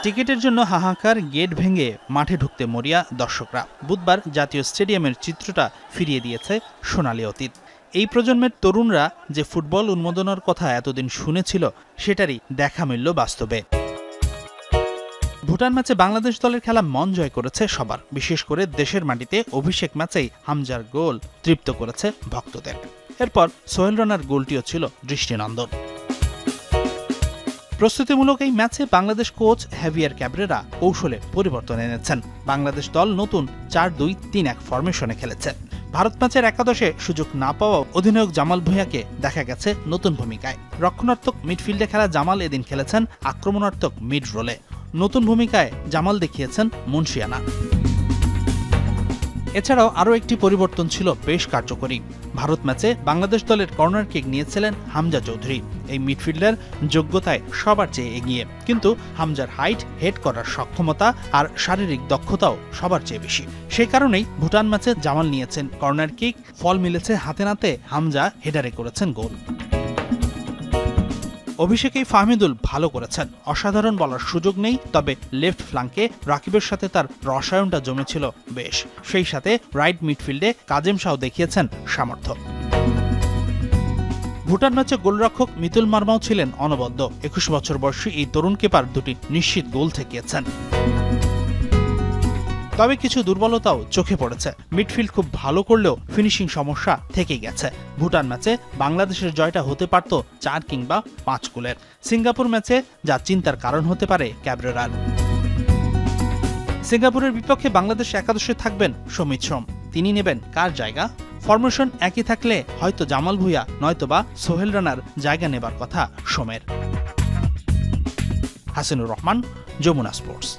টিকিটের জন্য হাহাকার, গেট ভেঙে মাঠে ঢুকতে মরিয়া দর্শকরা। বুধবার জাতীয় স্টেডিয়ামের চিত্রটা ফিরিয়ে দিয়েছে সোনালী অতীত। এই প্রজন্মের তরুণরা যে ফুটবল উন্মোদনার কথা এতদিন শুনেছিল, সেটারই দেখা মিলল বাস্তবে। ভুটান ম্যাচে বাংলাদেশ দলের খেলা মন জয় করেছে সবার। বিশেষ করে দেশের মাটিতে অভিষেক ম্যাচেই হামজার গোল তৃপ্ত করেছে ভক্তদের। এরপর সোহেল রানার গোলটিও ছিল দৃষ্টিনন্দন। প্রস্তুতিমূলক এই ম্যাচে বাংলাদেশ কোচ হেভিয়ার ক্যাব্রেরা কৌশলে পরিবর্তন এনেছেন। বাংলাদেশ দল নতুন 4-2-3-1 ফরমেশনে খেলেছে। ভারত ম্যাচের একাদশে সুযোগ না পাওয়া অধিনায়ক জামাল ভুঁইয়াকে দেখা গেছে নতুন ভূমিকায়। রক্ষণাত্মক মিডফিল্ডে খেলা জামাল এদিন খেলেছেন আক্রমণাত্মক মিড রোলে। নতুন ভূমিকায় জামাল দেখিয়েছেন মুন্সিয়ানা। এছাড়াও আরও একটি পরিবর্তন ছিল বেশ কার্যকরী। ভারত ম্যাচে বাংলাদেশ দলের কর্নার কিক নিয়েছিলেন হামজা চৌধুরী। এই মিডফিল্ডার যোগ্যতায় সবার চেয়ে এগিয়ে, কিন্তু হামজার হাইট, হেড করার সক্ষমতা আর শারীরিক দক্ষতাও সবার চেয়ে বেশি। সেই কারণেই ভুটান ম্যাচে জামাল নিয়েছেন কর্নার কিক, ফল মিলেছে হাতে নাতে। হামজা হেডারে করেছেন গোল। অভিষেকেই ফাহমিদুল ভালো করেছেন। অসাধারণ বলার সুযোগ নেই, তবে লেফট ফ্লাঙ্কে রাকিবের সাথে তার রসায়নটা জমেছিল বেশ। সেই সাথে রাইট মিডফিল্ডে কাজেম শাহ দেখিয়েছেন সামর্থ্য। ভুটান ম্যাচে গোলরক্ষক মিতুল মার্মাও ছিলেন অনবদ্য। 21 বছর বয়সী এই তরুণ কিপার দুটি নিশ্চিত গোল ঠেকিয়েছেন। তবে কিছু দুর্বলতাও চোখে পড়েছে। মিডফিল্ড খুব ভালো করলেও ফিনিশিং সমস্যা থেকেই গেছে। ভুটান ম্যাচে বাংলাদেশের জয়টা হতে পারত 4 কিংবা 5 গোলের। সিঙ্গাপুর ম্যাচে যা চিন্তার কারণ হতে পারে ক্যাব্রেরার। সিঙ্গাপুরের বিপক্ষে বাংলাদেশ একাদশে থাকবেন সমিত সোম। তিনি নেবেন কার জায়গা? ফরমেশন একই থাকলে হয়তো জামাল ভুঁইয়া নয়তোবা সোহেল রানার জায়গা নেবার কথা সোমের। হাসিনুর রহমান, যমুনা স্পোর্টস।